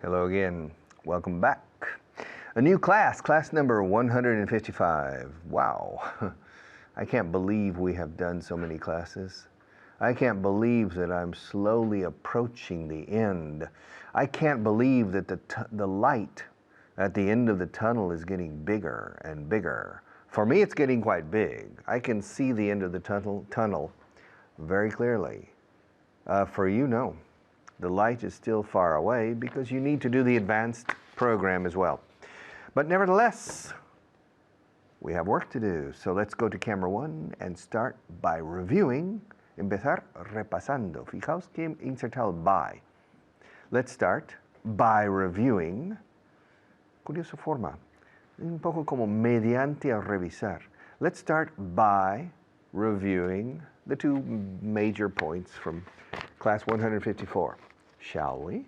Hello again. Welcome back. A new class, class number 155. Wow. I can't believe we have done so many classes. I can't believe that I'm slowly approaching the end. I can't believe that the light at the end of the tunnel is getting bigger and bigger. For me, it's getting quite big. I can see the end of the tunnel very clearly. For you, no. The light is still far away because you need to do the advanced program as well. But nevertheless, we have work to do. So let's go to camera one and start by reviewing. Empezar repasando. Fijaos que he insertado by. Let's start by reviewing. Curiosa forma. Un poco como mediante a revisar. Let's start by reviewing the two major points from class 154. Shall we?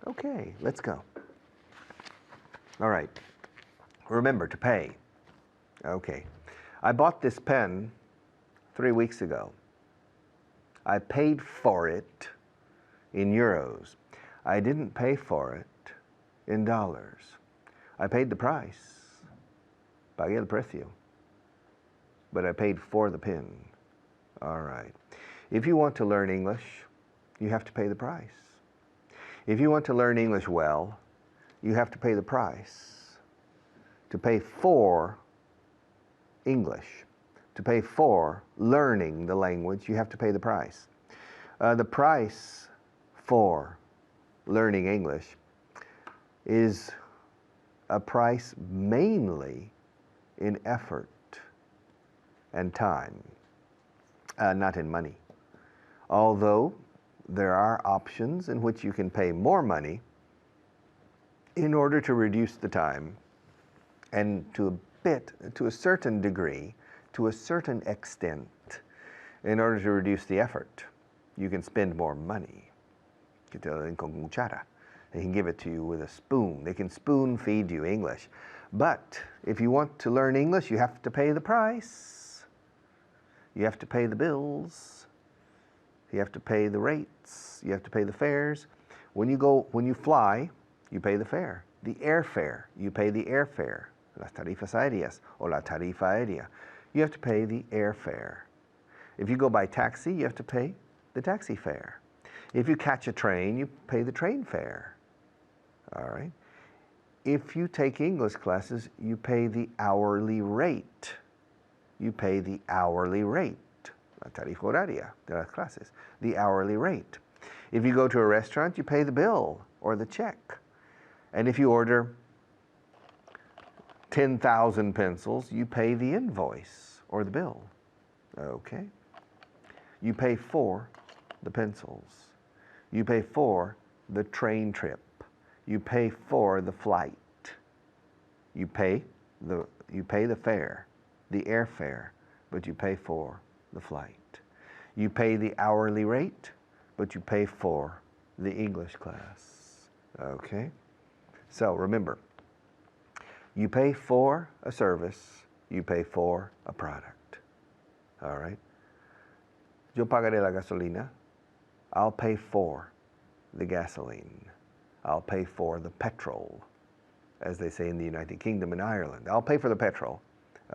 Okay, let's go. All right. Remember to pay. Okay. I bought this pen 3 weeks ago. I paid for it in euros. I didn't pay for it in dollars. I paid the price. Pagué el precio. But I paid for the pen. All right. If you want to learn English, you have to pay the price. If you want to learn English well, you have to pay the price. To pay for English, to pay for learning the language, you have to pay the price. The price for learning English is a price mainly in effort and time, not in money. Although there are options in which you can pay more money in order to reduce the time and to a certain degree, to a certain extent, in order to reduce the effort. You can spend more money. Que te lo den con cuchara. They can give it to you with a spoon. They can spoon feed you English. But if you want to learn English, you have to pay the price. You have to pay the bills. You have to pay the rates. You have to pay the fares. When you fly, you pay the fare. The airfare, you pay the airfare. Las tarifas aéreas o la tarifa aérea. You have to pay the airfare. If you go by taxi, you have to pay the taxi fare. If you catch a train, you pay the train fare. All right. If you take English classes, you pay the hourly rate. You pay the hourly rate. La tarifa horaria de las clases. The hourly rate. If you go to a restaurant, you pay the bill or the check. And if you order 10,000 pencils, you pay the invoice or the bill. Okay? You pay for the pencils. You pay for the train trip. You pay for the flight. You pay the fare, the airfare, but you pay for the flight. You pay the hourly rate, but you pay for the English class. Okay? So remember, you pay for a service, you pay for a product. All right? Yo pagaré la gasolina. I'll pay for the gasoline. I'll pay for the petrol, as they say in the United Kingdom and Ireland. I'll pay for the petrol.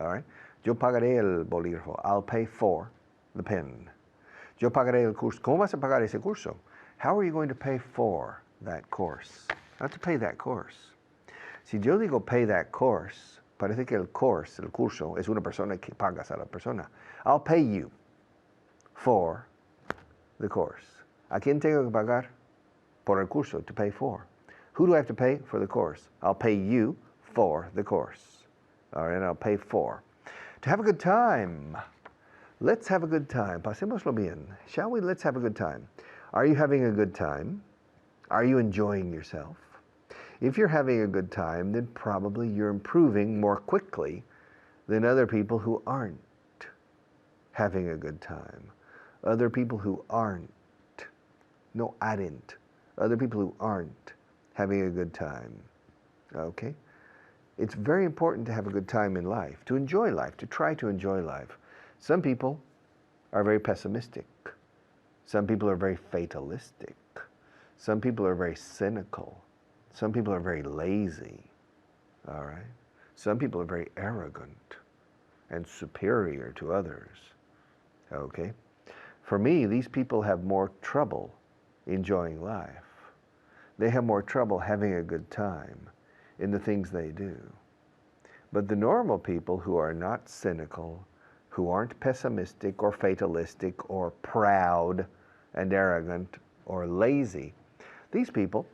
All right? Yo pagaré el bolígrafo. I'll pay for the pen. Yo pagaré el curso. ¿Cómo vas a pagar ese curso? How are you going to pay for that course? Not to pay that course. Si yo digo pay that course, parece que el course, el curso, es una persona que pagas a la persona. I'll pay you for the course. ¿A quién tengo que pagar? Por el curso, to pay for. Who do I have to pay for the course? I'll pay you for the course. All right, I'll pay for. To have a good time. Let's have a good time. Pasémoslo bien. Shall we? Let's have a good time. Are you having a good time? Are you enjoying yourself? If you're having a good time, then probably you're improving more quickly than other people who aren't having a good time. Other people who aren't. No, aren't. Other people who aren't having a good time. Okay? It's very important to have a good time in life, to enjoy life, to try to enjoy life. Some people are very pessimistic. Some people are very fatalistic. Some people are very cynical. Some people are very lazy, all right? Some people are very arrogant and superior to others, okay? For me, these people have more trouble enjoying life. They have more trouble having a good time in the things they do. But the normal people who are not cynical, who aren't pessimistic or fatalistic or proud and arrogant or lazy, these people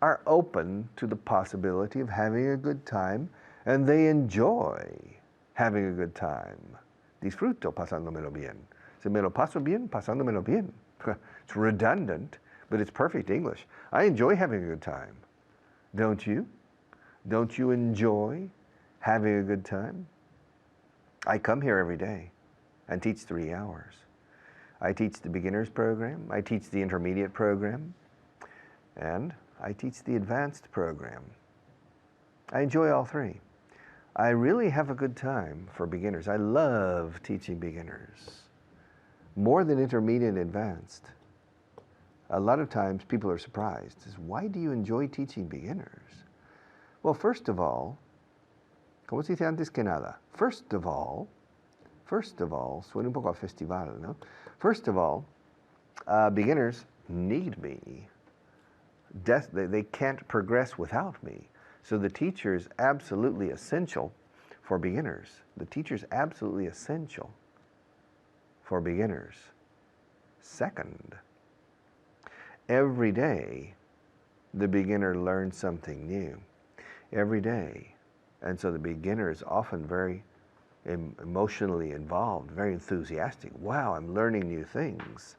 are open to the possibility of having a good time, and they enjoy having a good time. Disfruto pasándomelo bien. Se me lo paso bien, pasándomelo bien. It's redundant, but it's perfect English. I enjoy having a good time. Don't you? Don't you enjoy having a good time? I come here every day and teach 3 hours. I teach the beginners program, I teach the intermediate program, and I teach the advanced program. I enjoy all three. I really have a good time for beginners. I love teaching beginners. More than intermediate and advanced. A lot of times people are surprised. Why do you enjoy teaching beginners? Well, first of all, como se dice antes que nada? First of all, suena un poco a festival, ¿no? First of all, beginners need me. They can't progress without me. So the teacher is absolutely essential for beginners. The teacher is absolutely essential for beginners. Second, every day the beginner learns something new. Every day. And so the beginner is often very emotionally involved, very enthusiastic. Wow, I'm learning new things.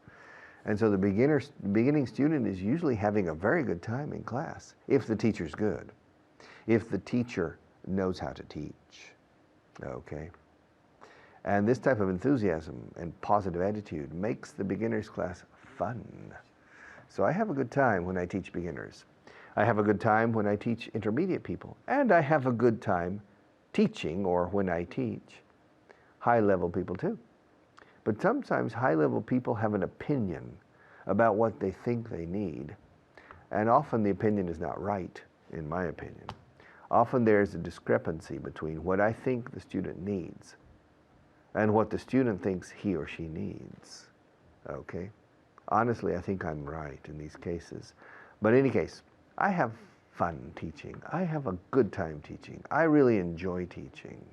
And so the beginning student is usually having a very good time in class, if the teacher's good, if the teacher knows how to teach, okay? And this type of enthusiasm and positive attitude makes the beginner's class fun. So I have a good time when I teach beginners. I have a good time when I teach intermediate people. And I have a good time teaching, or when I teach, high-level people too. But sometimes high-level people have an opinion about what they think they need. And often the opinion is not right, in my opinion. Often there's a discrepancy between what I think the student needs and what the student thinks he or she needs, okay? Honestly, I think I'm right in these cases. But in any case, I have fun teaching. I have a good time teaching. I really enjoy teaching.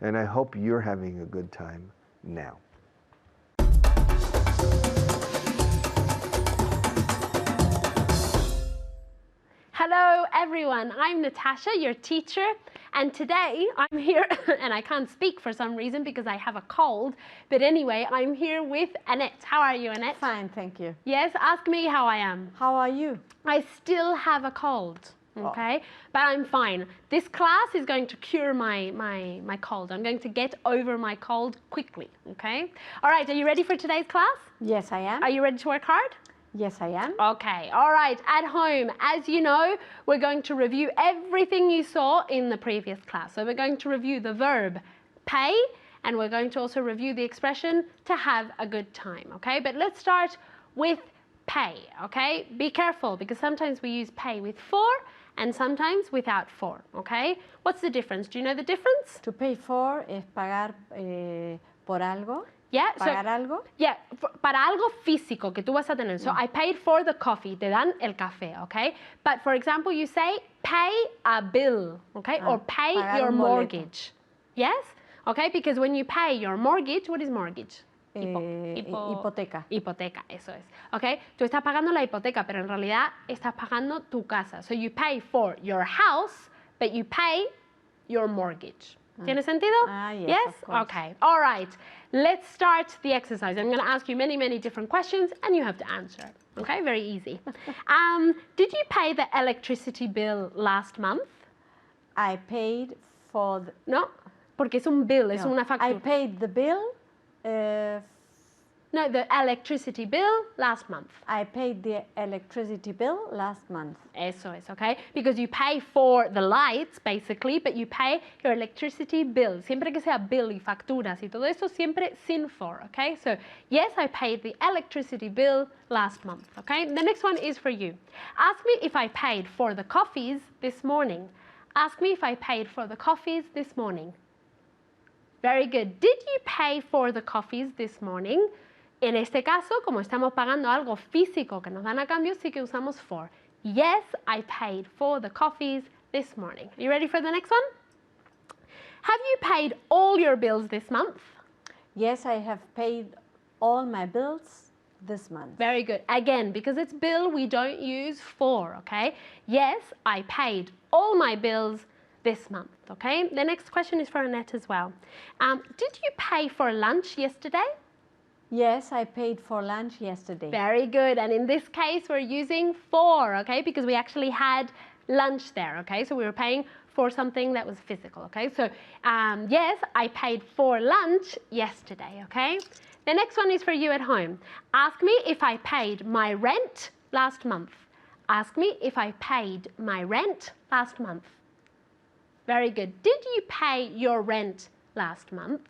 And I hope you're having a good time now. Hello everyone, I'm Natasha, your teacher, and today I'm here, and I can't speak for some reason because I have a cold, but anyway, I'm here with Annette. How are you, Annette? Fine, thank you. Yes, ask me how I am. How are you? I still have a cold, okay? But I'm fine. This class is going to cure my cold. I'm going to get over my cold quickly, okay? All right, are you ready for today's class? Yes, I am. Are you ready to work hard? Yes, I am. Okay, all right, at home, as you know, we're going to review everything you saw in the previous class. So we're going to review the verb pay, and we're going to also review the expression to have a good time, okay? But let's start with pay, okay? Be careful, because sometimes we use pay with for and sometimes without for, okay? What's the difference? Do you know the difference? To pay for es pagar por algo. Yeah, ¿Pagar algo? Yeah, para algo físico que tú vas a tener. So I paid for the coffee. Te dan el café, okay? But for example, you say pay a bill, okay? Or pay your mortgage. Yes? Okay, because when you pay your mortgage, what is mortgage? Hipoteca. Hipoteca, eso es. Okay? Tú estás pagando la hipoteca, pero en realidad estás pagando tu casa. So you pay for your house, but you pay your mortgage. ¿Tiene sentido? Yes, Yes? of course. Okay. All right. Let's start the exercise. I'm going to ask you many, many different questions, and you have to answer. Okay? Very easy. Did you pay the electricity bill last month? I paid for... No, porque es un bill, es una factura. I paid the bill No, the electricity bill last month. I paid the electricity bill last month. Eso es, okay? Because you pay for the lights, basically, but you pay your electricity bill. Siempre que sea bill y facturas y todo eso, siempre sin for, okay? So, yes, I paid the electricity bill last month, okay? The next one is for you. Ask me if I paid for the coffees this morning. Ask me if I paid for the coffees this morning. Very good. Did you pay for the coffees this morning? En este caso, como estamos pagando algo físico que nos dan a cambio, sí que usamos for. Yes, I paid for the coffees this morning. Are you ready for the next one? Have you paid all your bills this month? Yes, I have paid all my bills this month. Very good. Again, because it's bill, we don't use for, okay? Yes, I paid all my bills this month, okay? The next question is for Annette as well. Did you pay for lunch yesterday? Yes, I paid for lunch yesterday. Very good. And in this case, we're using for, okay? Because we actually had lunch there, okay? So we were paying for something that was physical, okay? So, yes, I paid for lunch yesterday, okay? The next one is for you at home. Ask me if I paid my rent last month. Ask me if I paid my rent last month. Very good. Did you pay your rent last month?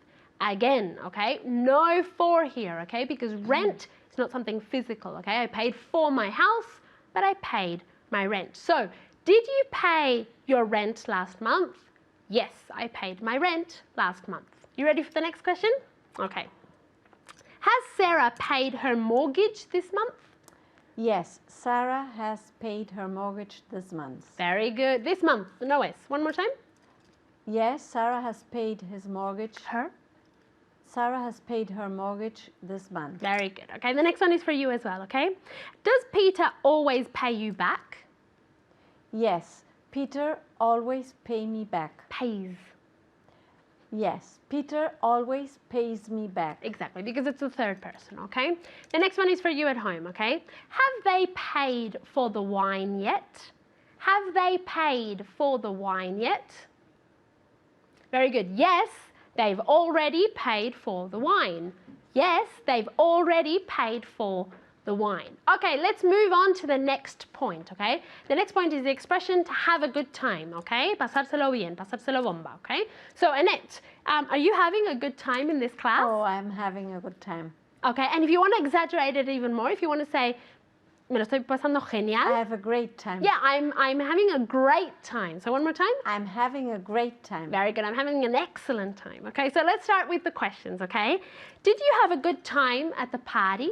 Again, okay, no for here, okay, because rent is not something physical, okay? I paid for my house, but I paid my rent. So, did you pay your rent last month? Yes, I paid my rent last month. You ready for the next question? Okay. Has Sarah paid her mortgage this month? Yes, Sarah has paid her mortgage this month. Very good. This month, no S. One more time. Yes, Sarah has paid his mortgage. Her. Sarah has paid her mortgage this month. Very good. Okay, the next one is for you as well, okay? Does Peter always pay you back? Yes, Peter always pay me back. Pays. Yes, Peter always pays me back. Exactly, because it's the third person, okay? The next one is for you at home, okay? Have they paid for the wine yet? Have they paid for the wine yet? Very good. Yes, they've already paid for the wine. Yes, they've already paid for the wine. Okay, let's move on to the next point, okay? The next point is the expression to have a good time, okay? Pasárselo bien, pasárselo bomba, okay? So, Annette, are you having a good time in this class? Oh, I'm having a good time. Okay, and if you want to exaggerate it even more, if you want to say, me lo estoy pasando genial. I have a great time. Yeah, I'm having a great time. So one more time. I'm having a great time. Very good. I'm having an excellent time. Okay, so let's start with the questions, okay? Did you have a good time at the party?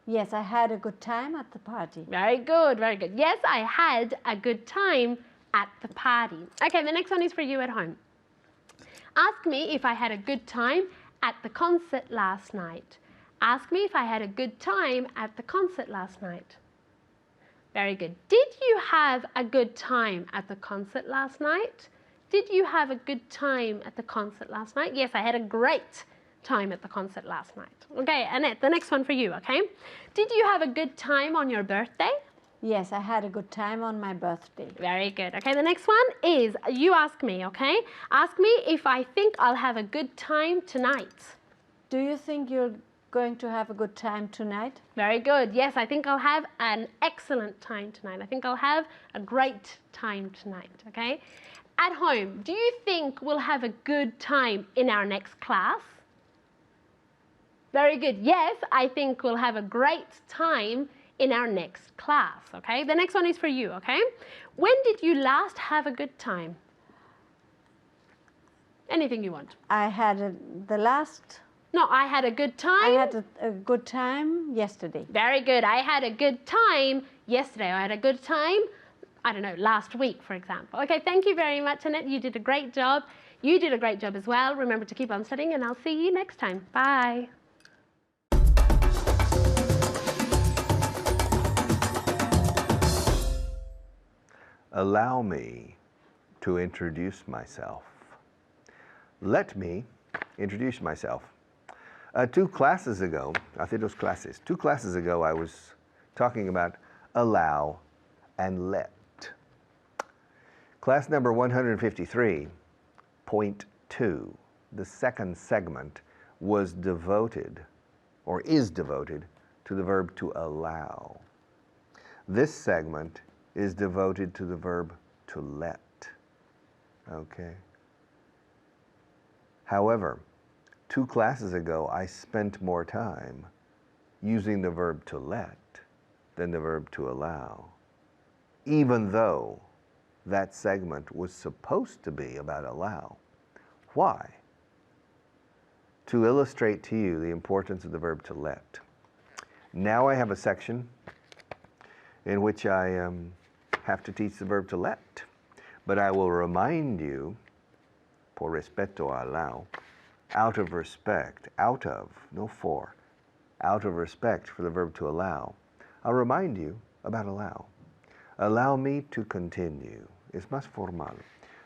Yes, I had a good time at the party. Very good, very good. Yes, I had a good time at the party. Okay, the next one is for you at home. Ask me if I had a good time at the concert last night. Ask me if I had a good time at the concert last night. Very good. Did you have a good time at the concert last night? Did you have a good time at the concert last night? Yes, I had a great time at the concert last night. Okay, Annette, the next one for you, okay? Did you have a good time on your birthday? Yes, I had a good time on my birthday. Very good. Okay, the next one is you ask me, okay? Ask me if I think I'll have a good time tonight. Do you think you're going to have a good time tonight? Very good. Yes, I think I'll have an excellent time tonight. I think I'll have a great time tonight, okay? At home, do you think we'll have a good time in our next class? Very good. Yes, I think we'll have a great time in our next class, okay? The next one is for you, okay? When did you last have a good time? Anything you want. I had No, I had a good time. I had a good time yesterday. Very good. I had a good time yesterday. I had a good time, I don't know, last week, for example. Okay, thank you very much, Annette. You did a great job. You did a great job as well. Remember to keep on studying, and I'll see you next time. Bye. Allow me to introduce myself. Let me introduce myself. 2 classes ago, hace 2 clases, 2 classes ago I was talking about allow and let. Class number 153.2, the second segment, was devoted or is devoted to the verb to allow. This segment is devoted to the verb to let. Okay. However, 2 classes ago, I spent more time using the verb to let than the verb to allow, even though that segment was supposed to be about allow. Why? To illustrate to you the importance of the verb to let. Now I have a section in which I have to teach the verb to let, but I will remind you, por respeto a allow, out of respect, out of, no for, out of respect for the verb to allow, I'll remind you about allow. Allow me to continue. Es más formal.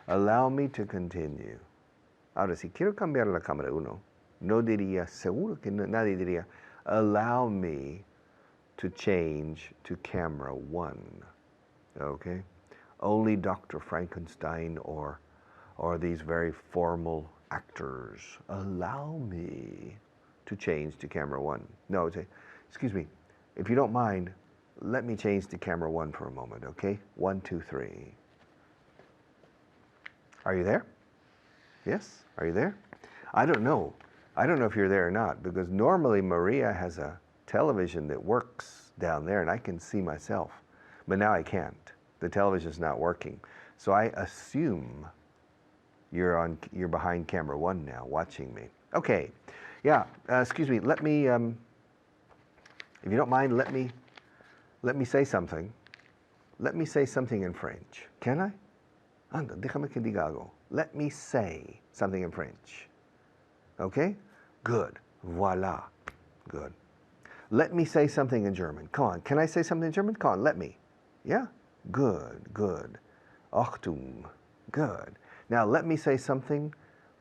Allow me to continue. Ahora, si quiero cambiar la cámara 1, no diría, seguro que nadie diría, allow me to change to camera 1. Okay? Only Dr. Frankenstein or these very formal actors. Allow me to change to camera 1. No, say, excuse me, if you don't mind, let me change to camera 1 for a moment, okay? 1, 2, 3. Are you there? Yes? Are you there? I don't know. I don't know if you're there or not, because normally Maria has a television that works down there and I can see myself. But now I can't. The television's not working. So I assume you're behind camera 1 now, watching me. Okay. Yeah, excuse me, let me, if you don't mind, let me say something. Let me say something in French. Can I? Anda, déjame que diga algo. Let me say something in French. Okay? Good. Voila. Good. Let me say something in German. Come on. Can I say something in German? Come on, let me. Yeah? Good, good. Achtung. Good. Now let me say something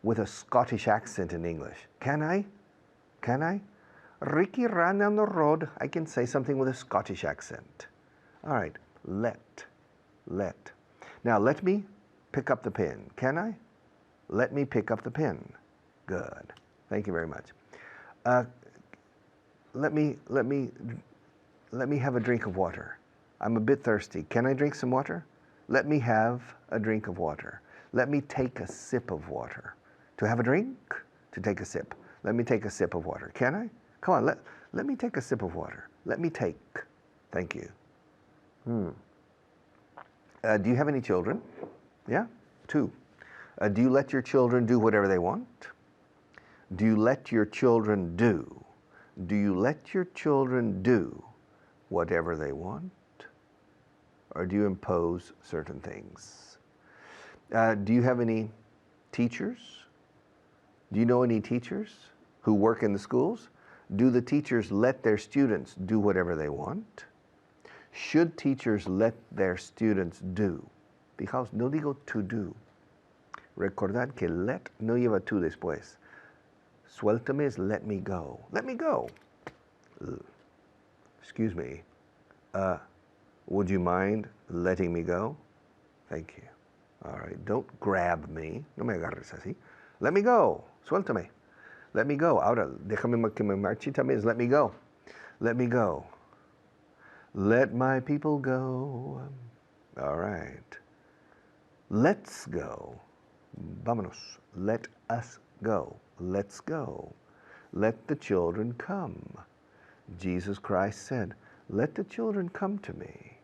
with a Scottish accent in English. Can I? Can I? Ricky ran down the road. I can say something with a Scottish accent. All right. Let. Now let me pick up the pen. Can I? Let me pick up the pen. Good. Thank you very much. Let me have a drink of water. I'm a bit thirsty. Can I drink some water? Let me have a drink of water. Let me take a sip of water. To have a drink? To take a sip. Let me take a sip of water. Can I? Come on, let me take a sip of water. Let me take. Thank you. Do you have any children? Yeah? 2. Do you let your children do whatever they want? Do you let your children do? Do you let your children do whatever they want? Or do you impose certain things? Do you have any teachers? Do you know any teachers who work in the schools? Do the teachers let their students do whatever they want? Should teachers let their students do? Fijaos, no digo to do. Recordad que let no lleva to después. Suéltame is let me go. Let me go. Excuse me. Would you mind letting me go? Thank you. All right. Don't grab me. No me agarres así. Let me go. Suéltame. Let me go. Ahora, déjame que me marche también. Let me go. Let me go. Let my people go. All right. Let's go. Vámonos. Let us go. Let's go. Let the children come. Jesus Christ said, let the children come to me.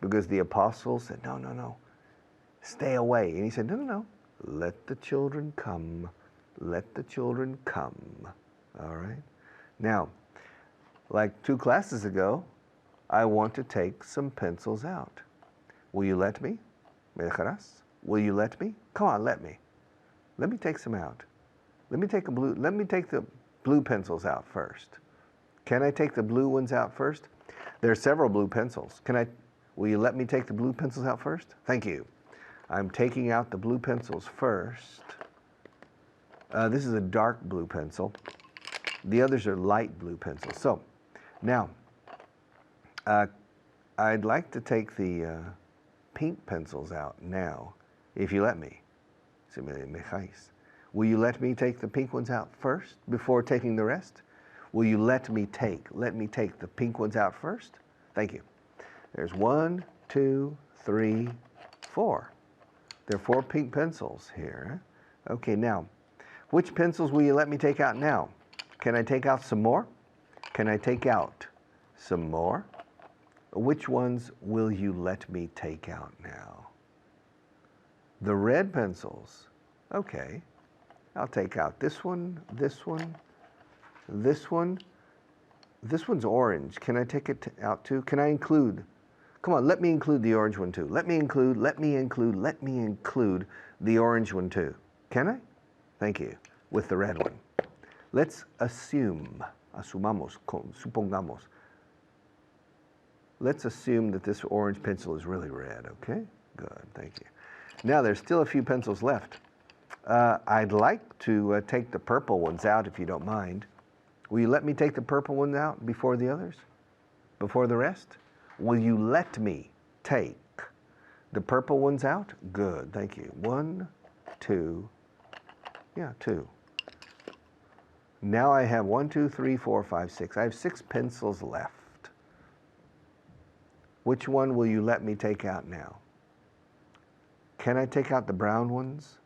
Because the apostles said, no. Stay away. And he said, no. Let the children come. Let the children come. All right? Now, like 2 classes ago, I want to take some pencils out. Will you let me? ¿Me dejarás? Will you let me? Come on, let me. Let me take some out. Let me take the blue pencils out first. Can I take the blue ones out first? There are several blue pencils. Will you let me take the blue pencils out first? Thank you. I'm taking out the blue pencils first. This is a dark blue pencil. The others are light blue pencils. So, now, I'd like to take the pink pencils out now, if you let me. Will you let me take the pink ones out first before taking the rest? will you let me take the pink ones out first? Thank you. There's 1, 2, 3, 4. There are 4 pink pencils here. Okay, now, which pencils will you let me take out now? Can I take out some more? Can I take out some more? Which ones will you let me take out now? The red pencils. Okay. I'll take out this one, this one, this one. This one's orange. Can I take it out too? Can I include? Come on, let me include the orange one too. Let me include the orange one too. Can I? Thank you. With the red one. Let's supongamos. Let's assume that this orange pencil is really red, okay? Good, thank you. Now there's still a few pencils left. I'd like to take the purple ones out if you don't mind. Will you let me take the purple ones out before the others? Before the rest? Will you let me take the purple ones out? Good, thank you. 1, 2, yeah, 2. Now I have 1, 2, 3, 4, 5, 6. I have 6 pencils left. Which one will you let me take out now? Can I take out the brown ones?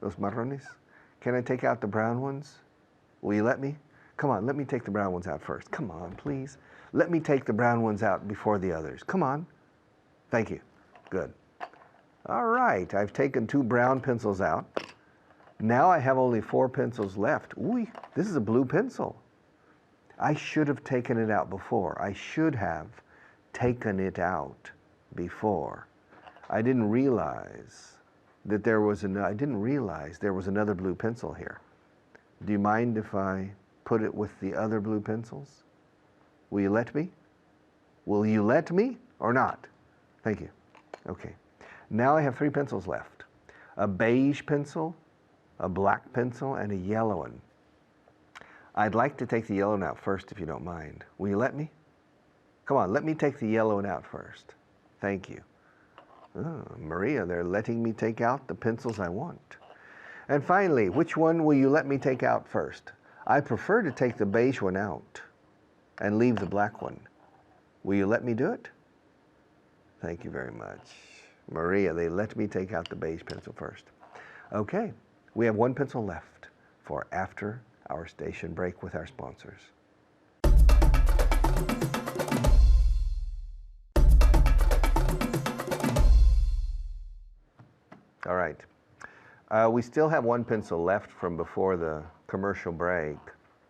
Los marrones? Can I take out the brown ones? Will you let me? Come on, let me take the brown ones out first. Come on, please. Let me take the brown ones out before the others. Come on. Thank you. Good. All right, I've taken 2 brown pencils out. Now I have only 4 pencils left. Ooh, this is a blue pencil. I should have taken it out before. I should have taken it out before. I didn't realize that there was another blue pencil here. Do you mind if I put it with the other blue pencils? Will you let me? Will you let me or not? Thank you. Okay. Now I have 3 pencils left. A beige pencil, a black pencil, and a yellow one. I'd like to take the yellow one out first if you don't mind. Will you let me? Come on, let me take the yellow one out first. Thank you. Oh, Maria, they're letting me take out the pencils I want. And finally, which one will you let me take out first? I prefer to take the beige one out and leave the black one. Will you let me do it? Thank you very much. Maria, they let me take out the beige pencil first. Okay, we have 1 pencil left for after our station break with our sponsors. All right. We still have 1 pencil left from before the commercial break.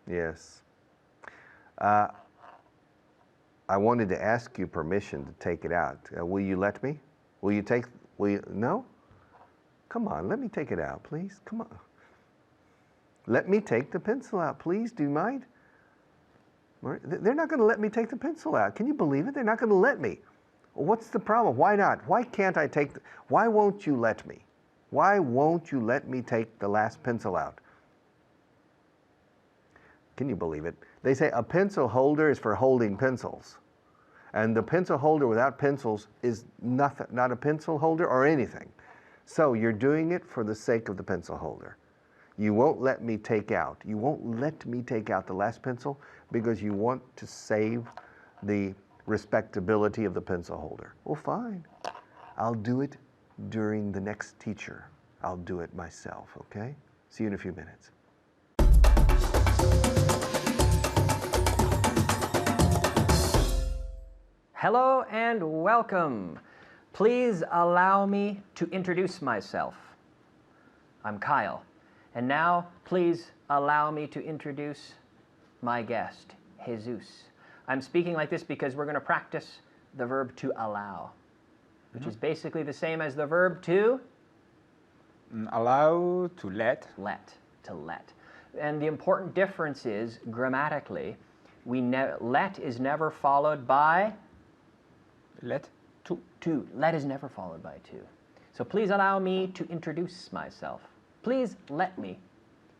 Yes. I wanted to ask you permission to take it out. Will you let me? No? Come on, let me take it out, please. Come on. Let me take the pencil out, please. Do you mind? They're not going to let me take the pencil out. Can you believe it? They're not going to let me. What's the problem? Why not? Why can't I take why won't you let me? Why won't you let me take the last pencil out? Can you believe it? They say a pencil holder is for holding pencils. And the pencil holder without pencils is nothing, not a pencil holder or anything. So you're doing it for the sake of the pencil holder. You won't let me take out the last pencil because you want to save the respectability of the pencil holder. Well, fine. I'll do it during the next teacher. I'll do it myself, okay? See you in a few minutes. Hello and welcome. Please allow me to introduce myself. I'm Kyle. And now, please allow me to introduce my guest, Jesus. I'm speaking like this because we're going to practice the verb to allow, which is basically the same as the verb to allow, to let. To let. And the important difference is, grammatically, let is never followed by Let, to. Let is never followed by to. So please allow me to introduce myself. Please let me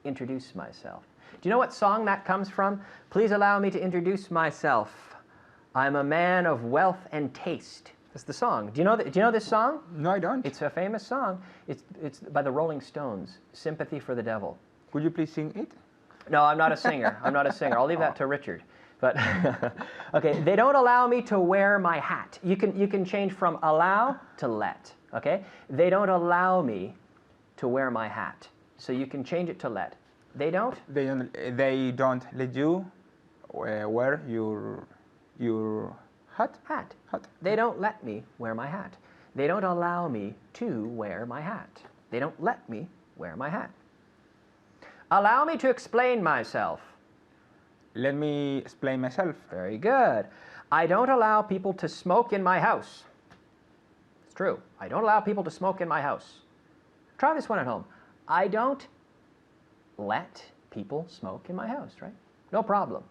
introduce myself. Do you know what song that comes from? Please allow me to introduce myself. I'm a man of wealth and taste. That's the song. Do you know this song? No, I don't. It's a famous song. It's by the Rolling Stones, Sympathy for the Devil. Could you please sing it? No, I'm not a singer. I'm not a singer. I'll leave that to Richard. But okay, they don't allow me to wear my hat. You can change from allow to let. Okay, they don't allow me to wear my hat. So you can change it to let. They don't. They don't let you wear your hat. Hat. Hat. They don't let me wear my hat. They don't allow me to wear my hat. They don't let me wear my hat. Allow me to explain myself. Let me explain myself. Very good. I don't allow people to smoke in my house. It's true. I don't allow people to smoke in my house. Try this one at home. I don't let people smoke in my house, right? No problem.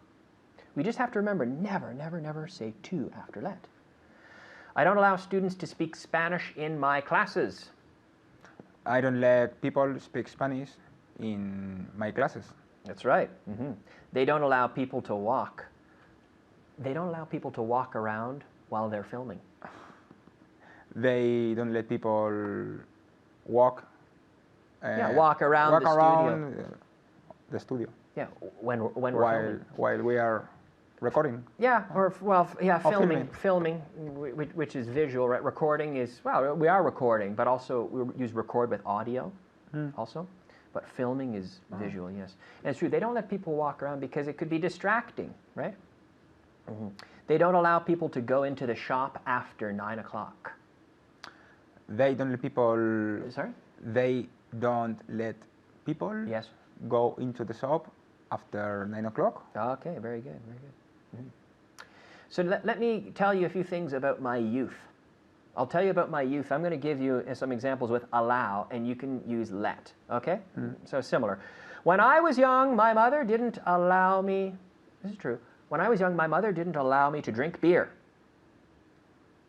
We just have to remember, never, never, never say to after let. I don't allow students to speak Spanish in my classes. I don't let people speak Spanish in my classes. That's right. They don't allow people to walk. They don't allow people to walk around while they're filming. They don't let people walk. Walk around the studio. The studio. Yeah, when we're filming. While we are recording. Yeah, or filming, filming. which is visual, right? Recording is, well, we are recording, but also we use record with audio also. But filming is visual, yes. And it's true, they don't let people walk around because it could be distracting, right? They don't allow people to go into the shop after 9 o'clock. They don't let people. Sorry? They don't let people. Yes. Go into the shop after 9 o'clock. Okay, very good, very good. So let me tell you a few things about my youth. I'll tell you about my youth. I'm going to give you some examples with allow, and you can use let, okay? So similar. When I was young, my mother didn't allow me, this is true, when I was young, my mother didn't allow me to drink beer.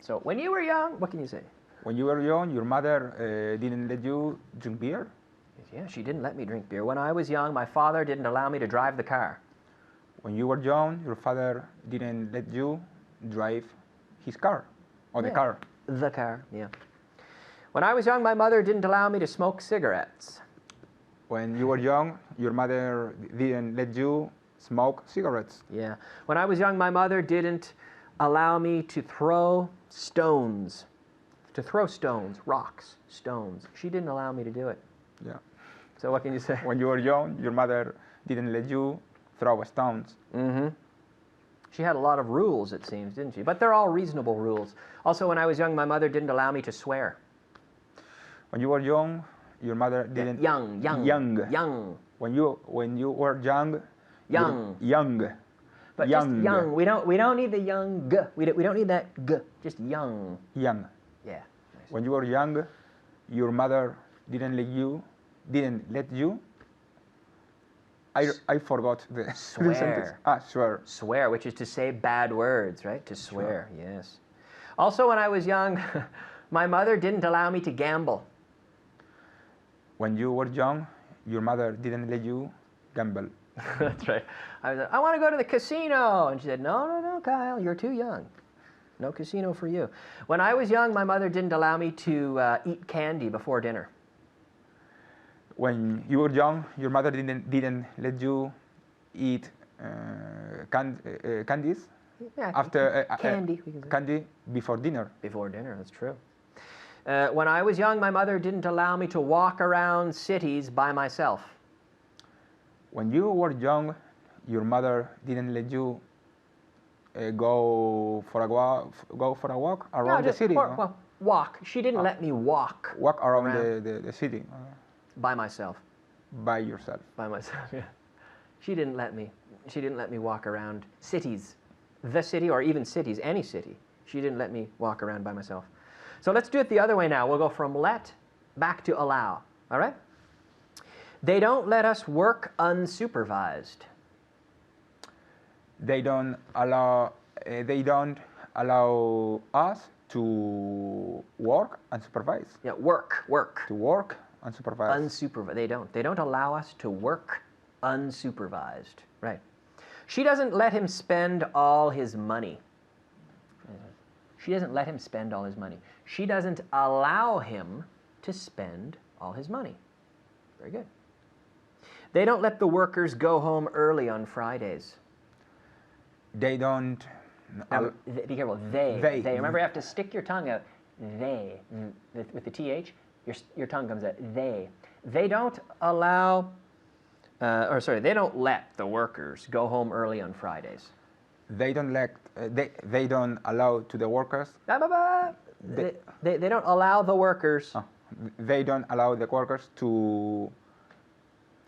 So when you were young, what can you say? When you were young, your mother didn't let you drink beer? Yeah, she didn't let me drink beer. When I was young, my father didn't allow me to drive the car. When you were young, your father didn't let you drive his car, or the car. The car, yeah. When I was young, my mother didn't allow me to smoke cigarettes. When you were young, your mother didn't let you smoke cigarettes. Yeah. When I was young, my mother didn't allow me to throw stones. To throw stones, rocks, stones. She didn't allow me to do it. Yeah. So what can you say? When you were young, your mother didn't let you throw stones. She had a lot of rules, it seems, didn't she? But they're all reasonable rules. Also, when I was young, my mother didn't allow me to swear. When you were young, your mother didn't. Young. When you were young. Young. But young. Just young. We don't need the young g. We don't need that g. Just young. Young. Yeah. Nice. When you were young, your mother didn't let you. I forgot the Swear. sentence. Swear. Swear, which is to say bad words, right? To swear, yes. Also, when I was young, my mother didn't allow me to gamble. When you were young, your mother didn't let you gamble. That's right. I was like, I want to go to the casino. And she said, no, Kyle, you're too young. No casino for you. When I was young, my mother didn't allow me to eat candy before dinner. When you were young, your mother didn't let you eat candies Yeah, after candy. We can say. candy before dinner. Before dinner, that's true. When I was young, my mother didn't allow me to walk around cities by myself. When you were young, your mother didn't let you go for a walk around the city. Well, walk. She didn't let me walk. Walk around the city By myself. by yourself. By myself, yeah. She didn't let me walk around cities. The city, or even cities, any city. She didn't let me walk around by myself. So let's do it the other way now. We'll go from let back to allow. All right? They don't let us work unsupervised. They don't allow us to work unsupervised. Yeah, work. To work unsupervised. Unsupervised. They don't allow us to work unsupervised. Right. She doesn't let him spend all his money. She doesn't let him spend all his money. She doesn't allow him to spend all his money. Very good. They don't let the workers go home early on Fridays. They don't. Now, be careful. They. They. Remember, you have to stick your tongue out. They. With the TH, your tongue comes out. They. They don't allow, they don't let the workers go home early on Fridays. They don't let. They don't allow to the workers. They don't allow the workers. They don't allow the workers to.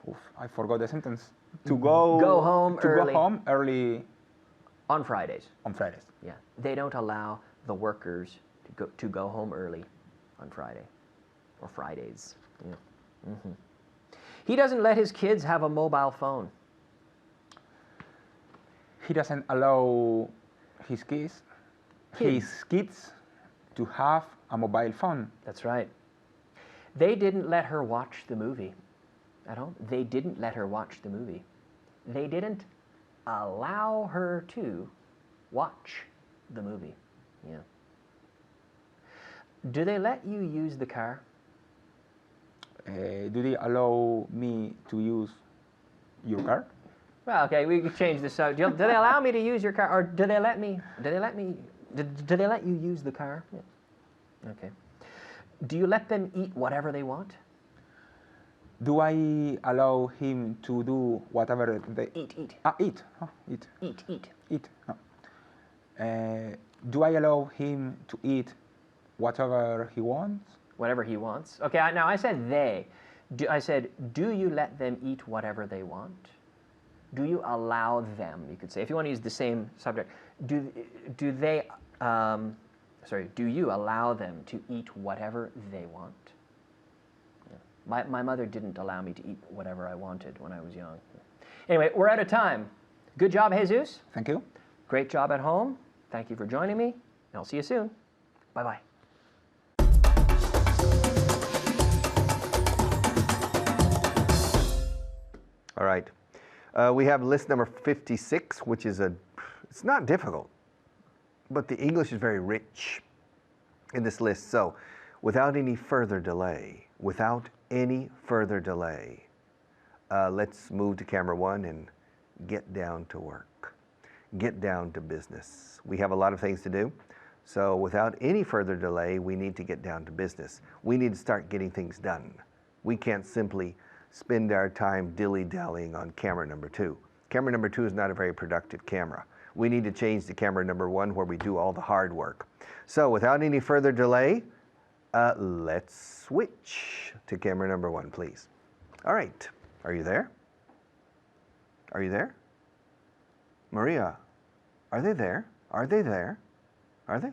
Oof, I forgot the sentence. To go home to early. go home early On Fridays. on Fridays. Yeah. They don't allow the workers to go home early on Friday or Fridays. Yeah. Mm-hmm. He doesn't let his kids have a mobile phone. He doesn't allow his kids to have a mobile phone. That's right. They didn't let her watch the movie at home. They didn't let her watch the movie. They didn't allow her to watch the movie. Yeah. Do they let you use the car? Do they allow me to use your car? Well, okay, we can change this out. Do they allow me to use your car, or do they let you use the car? Yeah. Okay. Do you let them eat whatever they want? Do I allow him to do whatever they Eat. eat? Oh, eat. Eat. Oh. Do I allow him to eat whatever he wants? Whatever he wants. Okay, now I said they. I said, do you let them eat whatever they want? Do you allow them, you could say, if you want to use the same subject, do you allow them to eat whatever they want? Yeah. My mother didn't allow me to eat whatever I wanted when I was young. Anyway, we're out of time. Good job, Jesus. Thank you. Great job at home. Thank you for joining me, and I'll see you soon. Bye-bye. All right. We have list number 56, which is it's not difficult, but the English is very rich in this list. So without any further delay, let's move to camera one and get down to work. Get down to business. We have a lot of things to do. So without any further delay, we need to get down to business. We need to start getting things done. We can't simply spend our time dilly-dallying on camera number two. Camera number two is not a very productive camera. We need to change to camera number one where we do all the hard work. So without any further delay, let's switch to camera number one, please. All right, are you there? Are you there? Maria, are they there? Are they there? Are they?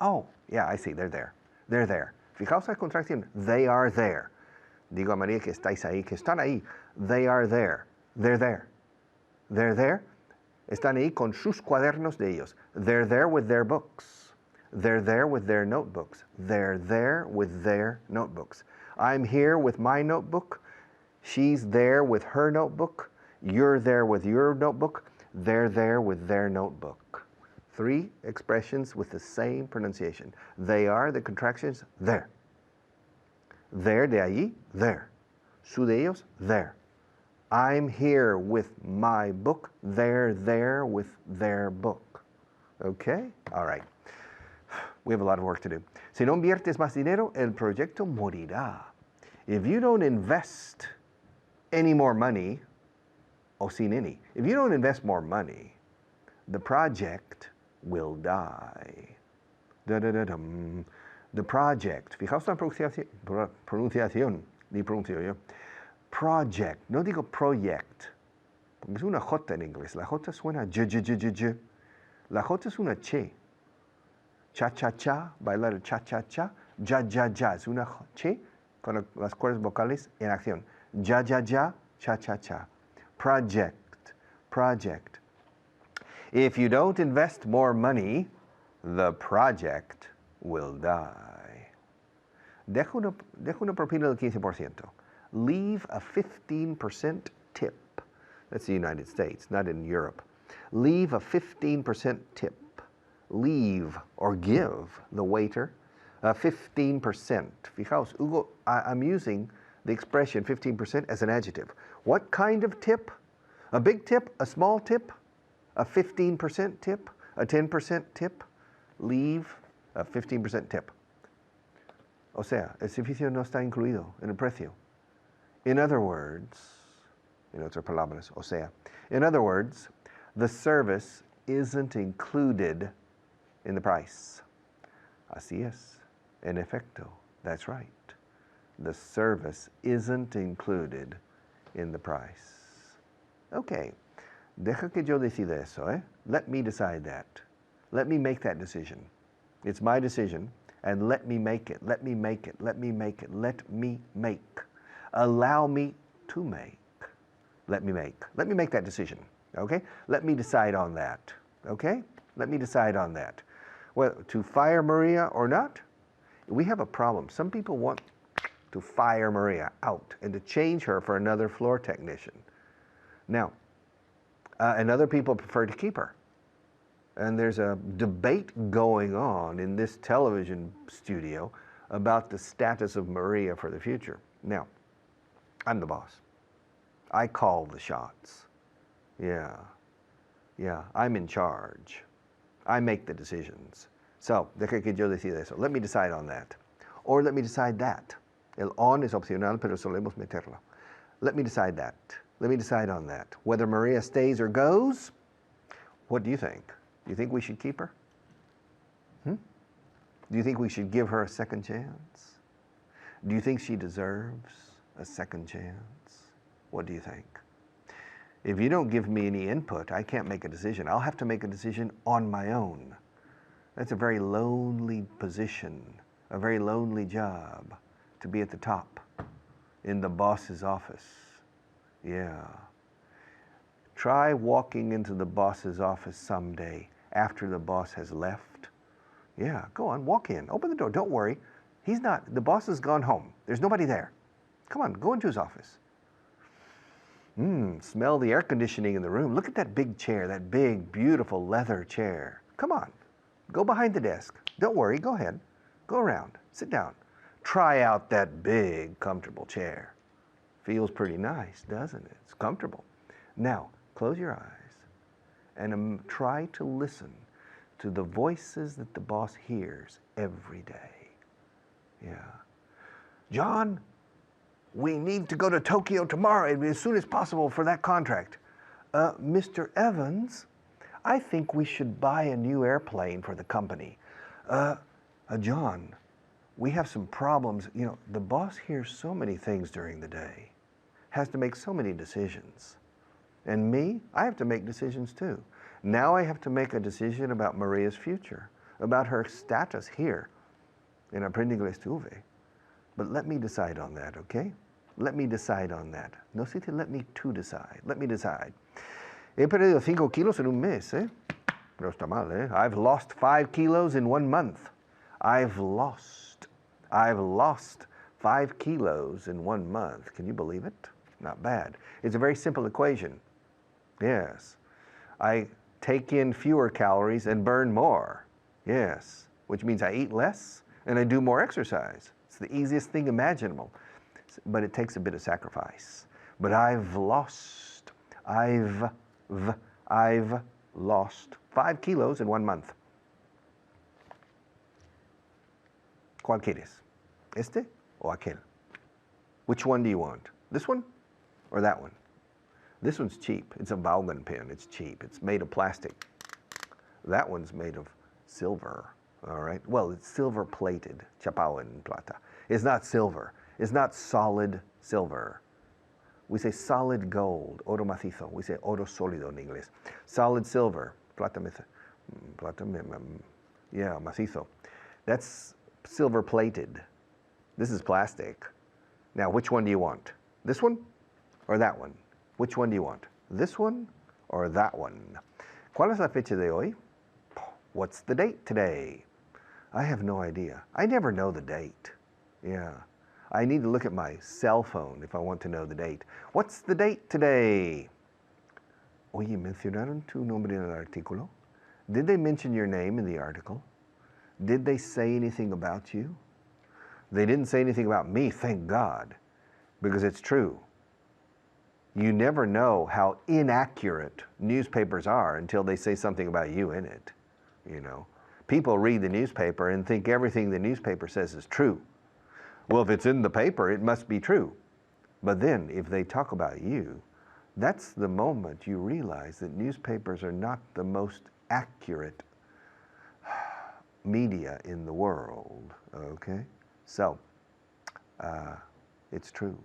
Oh, yeah, I see, they're there. They're there. Fijaos la contracción, they are there. Digo a María que estáis ahí, que están ahí. They are there. They're there. They're there. Están ahí con sus cuadernos de ellos. They're there with their books. They're there with their notebooks. They're there with their notebooks. I'm here with my notebook. She's there with her notebook. You're there with your notebook. They're there with their notebook. Three expressions with the same pronunciation. They are the contractions there. There, de allí, there. Su de ellos, there. I'm here with my book. They're there with their book. Okay? All right. We have a lot of work to do. Si no inviertes más dinero, el proyecto morirá. If you don't invest any more money, or sin any, if you don't invest more money, the project will die. Da-da-da-dum. The project, fijaos la pronunciación, ni pronuncio yo. Project, no digo project, porque es una J en inglés. La J suena j. La J es una che. Cha-cha-cha, bailar cha-cha-cha. Ja-ja-ja, es una che con las cuerdas vocales en acción. Ja-ja-ja, cha-cha-cha. Project. If you don't invest more money, the project will die. Deja una propina del 15%. Leave a 15% tip. That's the United States, not in Europe. Leave a 15% tip. Leave or give the waiter a 15%. Fijaos, Hugo, I'm using the expression 15% as an adjective. What kind of tip? A big tip? A small tip? A 15% tip? A 10% tip? Leave a 15% tip. O sea, el servicio no está incluido en el precio. In other words, en otras palabras, o sea, in other words, the service isn't included in the price. Así es. En efecto, that's right. The service isn't included in the price. Okay, deja que yo decida eso, eh? Let me decide that. Let me make that decision. It's my decision, and let me make it. Let me make it. Let me make it. Let me make. Allow me to make. Let me make. Let me make that decision, okay? Let me decide on that, okay? Let me decide on that. Well, to fire Maria or not, we have a problem. Some people want to fire Maria out and to change her for another floor technician. Now, and other people prefer to keep her. And there's a debate going on in this television studio about the status of Maria for the future. Now, I'm the boss. I call the shots. Yeah, I'm in charge. I make the decisions. So, deja que yo decida eso. Let me decide on that. Or let me decide that. El on es opcional, pero solemos meterlo. Let me decide that. Let me decide on that. Whether Maria stays or goes, what do you think? Do you think we should keep her? Do you think we should give her a second chance? Do you think she deserves a second chance? What do you think? If you don't give me any input, I can't make a decision. I'll have to make a decision on my own. That's a very lonely position, a very lonely job, to be at the top in the boss's office. Yeah. Try walking into the boss's office someday after the boss has left. Yeah, go on, walk in, open the door, don't worry. The boss has gone home. There's nobody there. Come on, go into his office. Smell the air conditioning in the room. Look at that big chair, that big, beautiful leather chair. Come on, go behind the desk. Don't worry, go ahead. Go around, sit down. Try out that big, comfortable chair. Feels pretty nice, doesn't it? It's comfortable. Now, close your eyes and try to listen to the voices that the boss hears every day. Yeah. John, we need to go to Tokyo tomorrow as soon as possible for that contract. Mr. Evans, I think we should buy a new airplane for the company. John, we have some problems. You know, the boss hears so many things during the day, has to make so many decisions. And me, I have to make decisions too. Now I have to make a decision about Maria's future, about her status here in Aprendiendo Estuve. But let me decide on that, okay? Let me decide on that. No sé si let me to decide. Let me decide. He perdido 5 kilos en un mes, eh? No está mal, eh? I've lost 5 kilos in 1 month. I've lost 5 kilos in 1 month. Can you believe it? Not bad. It's a very simple equation. Yes. I take in fewer calories and burn more. Yes. Which means I eat less and I do more exercise. It's the easiest thing imaginable, but it takes a bit of sacrifice. But I've lost 5 kilos in 1 month. ¿Cuál quieres? ¿Este o aquel? Which one do you want? This one or that one? This one's cheap. It's a Vaughan pen. It's cheap. It's made of plastic. That one's made of silver. All right. Well, it's silver plated. Chapao en plata. It's not silver. It's not solid silver. We say solid gold, oro macizo. We say oro sólido in English. Solid silver, yeah, macizo. That's silver plated. This is plastic. Now, which one do you want? This one or that one? Which one do you want? This one or that one? ¿Cuál es la fecha de hoy? What's the date today? I have no idea. I never know the date. Yeah. I need to look at my cell phone if I want to know the date. What's the date today? Oye, ¿mencionaron tu nombre en el artículo? Did they mention your name in the article? Did they say anything about you? They didn't say anything about me, thank God. because it's true. You never know how inaccurate newspapers are until they say something about you in it. You know, people read the newspaper and think everything the newspaper says is true. Well, if it's in the paper, it must be true. But then if they talk about you, that's the moment you realize that newspapers are not the most accurate media in the world, okay? So, it's true.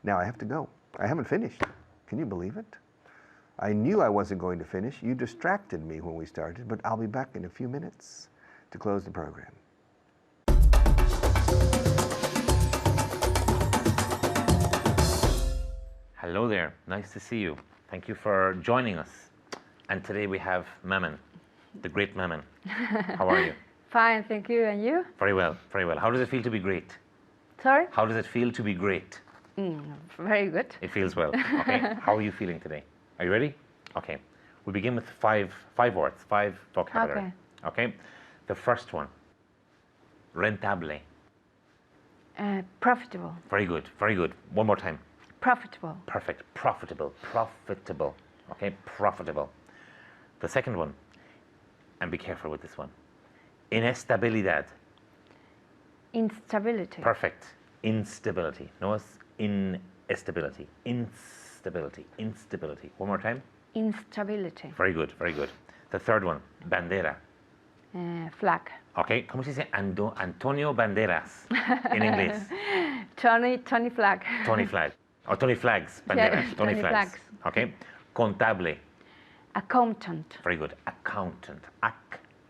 Now I have to go. I haven't finished. Can you believe it? I knew I wasn't going to finish. You distracted me when we started, but I'll be back in a few minutes to close the program. Hello there, nice to see you. Thank you for joining us. And today we have Maman, the great Maman. How are you? Fine, thank you. And you? Very well, very well. How does it feel to be great? Sorry? How does it feel to be great? Very good. It feels well. Okay. How are you feeling today? Are you ready? Okay. We'll begin with five words, 5 vocabulary. Okay. The first one, rentable. Profitable. Very good, very good. One more time. Profitable. Perfect. Profitable, profitable. Okay, profitable. The second one, and be careful with this one, inestabilidad. Instability. Perfect. Instability. No, it's instability. Instability. Instability. One more time. Instability. Very good, very good. The third one, bandera. Flag. Okay, ¿cómo se dice Antonio Banderas en inglés? Tony Flag. Tony Flag. Or Tony Flags. Banderas. Yeah, Tony Tony Flags. Flags. Okay. Contable. Accountant. Very good. Accountant.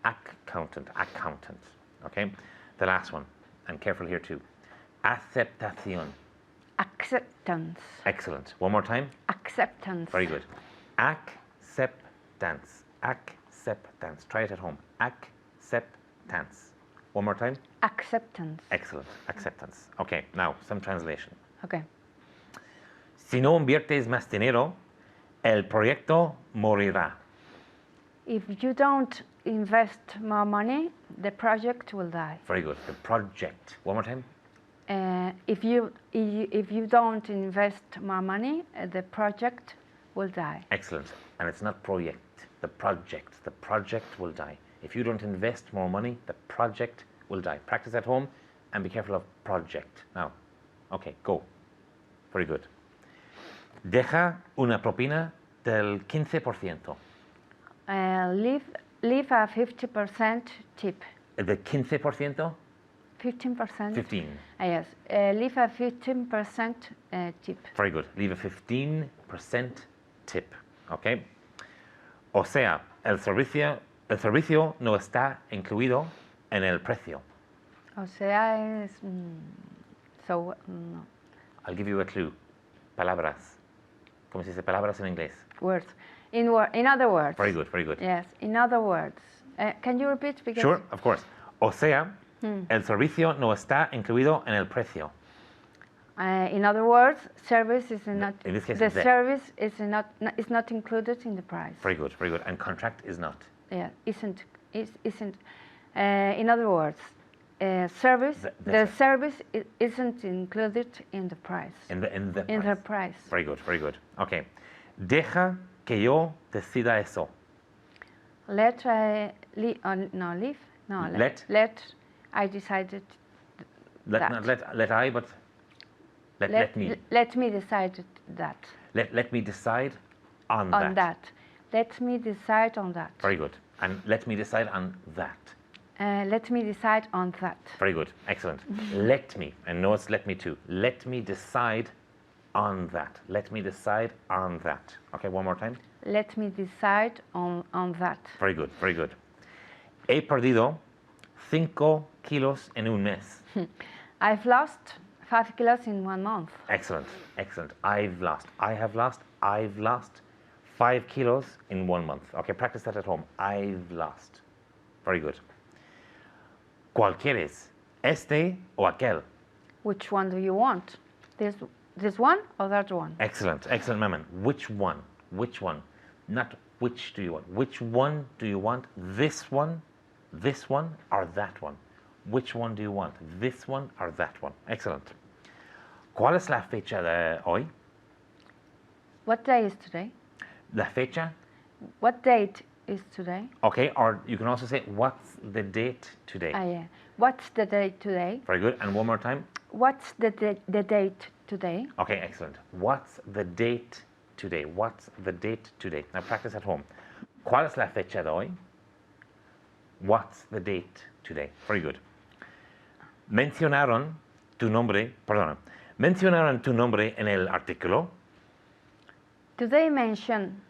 Accountant. Accountant. Okay. The last one, and careful here too. Aceptación. Acceptance. Excellent. One more time. Acceptance. Very good. Acceptance. Acceptance. Try it at home. Acceptance. One more time. Acceptance. Excellent. Acceptance. Okay. Now, some translation. Okay. Si no inviertes más dinero, el proyecto morirá. If you don't invest more money, the project will die. Very good. The project. One more time. If you don't invest more money, the project will die. Excellent. And it's not project. The project. The project will die. If you don't invest more money, the project will die. Practice at home and be careful of project. Now, okay, go. Very good. Deja una propina del 15%. Leave a 50% tip. ¿De 15%? 15%? 15. Yes. Leave a 15% tip. Very good. Leave a 15% tip. Okay. O sea, el servicio no está incluido en el precio. O sea, es... so, no. I'll give you a clue. Palabras. ¿Cómo se dice palabras en inglés? Words. In other words. Very good, very good. Yes, in other words. Can you repeat? Because Sure, of course. O sea, el servicio no está incluido en el precio. in other words, service is not. In this case, the it's the- service is not included in the price. Very good, very good. And contract is not. Yeah, isn't. In other words, service. The that's it. service isn't included in the price. In the In price. the price. Very good, very good. Okay. Deja que yo decida eso. Let leave. No, Let? let I decided. That. Not let I, but let me. Let me decide that. Let me decide on On that. Let me decide on that. Very good. And let me decide on that. Let me decide on that. Very good. Excellent. Let me, and no, it's let me too. Let me decide on that. Let me decide on that. Okay, one more time. Let me decide on that. Very good, very good. He perdido 5 kilos en un mes. I've lost 5 kilos in 1 month. Excellent, excellent. I have lost 5 kilos in 1 month. Okay, practice that at home. I've lost. Very good. ¿Cuál quieres? ¿Este o aquel? Which one do you want? This one or that one? Excellent, excellent, Maman. Which one? Which one? Not which do you want. Which one do you want? This one, or that one? Which one do you want? This one or that one? Excellent. ¿Cuál es la fecha de hoy? What day is today? La fecha. What date is today? Okay, or you can also say, what's the date today? Ah, yeah. What's the date today? Very good. And one more time. What's the date today? Okay, excellent. What's the date today? What's the date today? Now practice at home. ¿Cuál es la fecha de hoy? What's the date today? Very good. Mencionaron tu nombre en el artículo. Did they mention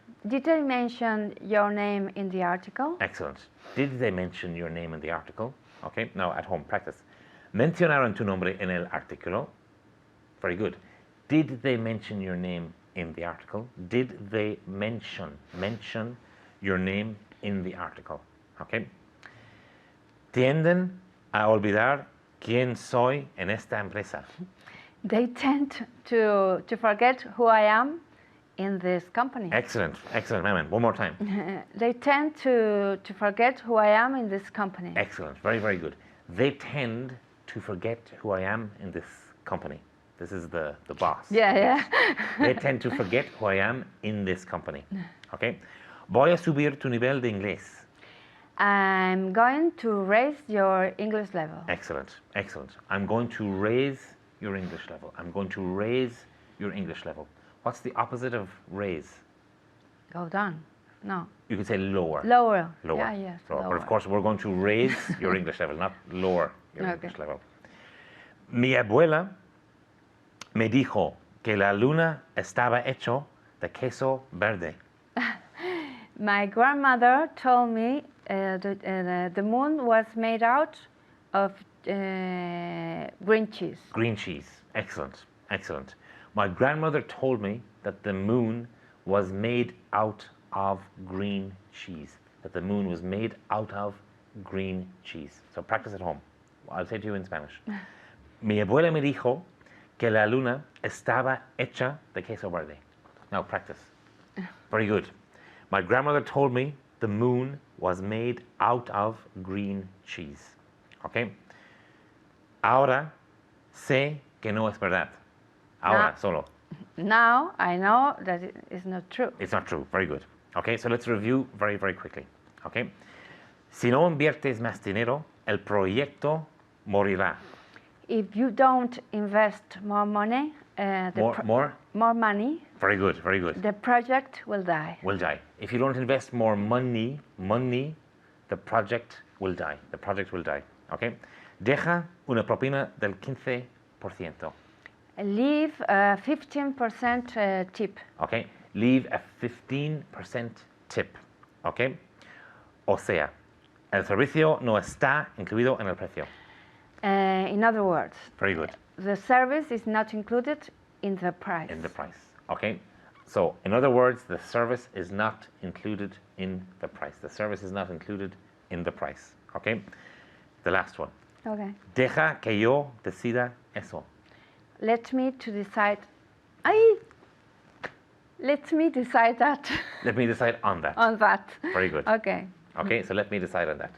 your name in the article? Excellent. Did they mention your name in the article? Okay, now at home, practice. Mencionaron tu nombre en el artículo. Very good. Did they mention your name in the article? Did they mention your name in the article? Okay. Tienden a olvidar quién soy en esta empresa. They tend to forget who I am in this company. Excellent, excellent, Maman. One more time. They tend to forget who I am in this company. Excellent, very, very good. They tend to forget who I am in this company. This is the boss. Yeah, yeah. They tend to forget who I am in this company. Okay. Voy a subir tu nivel de inglés. I'm going to raise your English level. Excellent, excellent. I'm going to raise your English level. I'm going to raise your English level. What's the opposite of raise? Go down. No. You could say lower. Lower. Lower. Yeah, yes. Lower. Lower. But of course, we're going to raise your English level, not lower your Okay. English level. Mi abuela me dijo que la luna estaba hecho de queso verde. My grandmother told me the moon was made out of green cheese. Green cheese. Excellent, excellent. My grandmother told me that the moon was made out of green cheese. That the moon was made out of green cheese. So practice at home. I'll say to you in Spanish. Mi abuela me dijo que la luna estaba hecha de queso verde. Now practice. Very good. My grandmother told me the moon was made out of green cheese. Okay? Ahora sé que no es verdad. Ahora solo. Now I know that it is not true. It's not true. Very good. Okay, so let's review very, very quickly. Okay? Si no inviertes más dinero, el proyecto morirá. If you don't invest more money, More? more money, Very good, very good. the project will die. Will die. If you don't invest more money, the project will die. The project will die. Okay? Deja una propina del 15%. Leave a 15% tip. Okay? Leave a 15% tip. Okay? O sea, el servicio no está incluido en el precio. In other words, Very good. the service is not included in the price. In the price. Okay? So, in other words, the service is not included in the price. The service is not included in the price. Okay? The last one. Okay. Deja que yo decida eso. Let me to decide. Let me decide that. Let me decide on that. On that. Very good. Okay. Okay, so let me decide on that.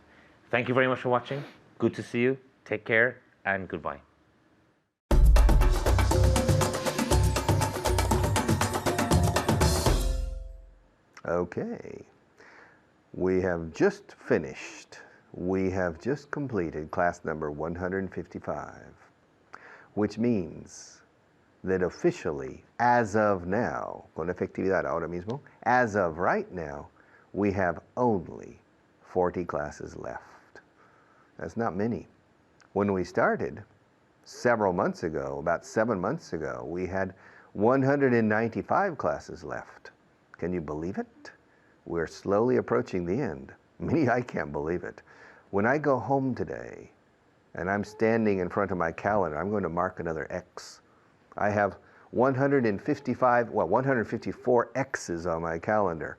Thank you very much for watching. Good to see you. Take care and goodbye. Okay. We have just finished. We have just completed class number 155, which means that officially, as of now, con efectividad ahora mismo, as of right now, we have only 40 classes left. That's not many. When we started several months ago, about 7 months ago, we had 195 classes left. Can you believe it? We're slowly approaching the end. Me, I can't believe it. When I go home today and I'm standing in front of my calendar, I'm going to mark another X. I have 154 X's on my calendar,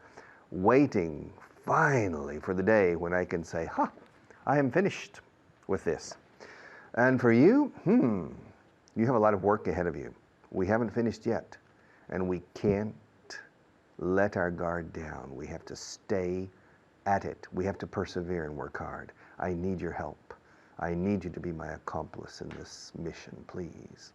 waiting finally for the day when I can say, I am finished with this. And for you, you have a lot of work ahead of you. We haven't finished yet, and we can't let our guard down. We have to stay at it. We have to persevere and work hard. I need your help. I need you to be my accomplice in this mission, please.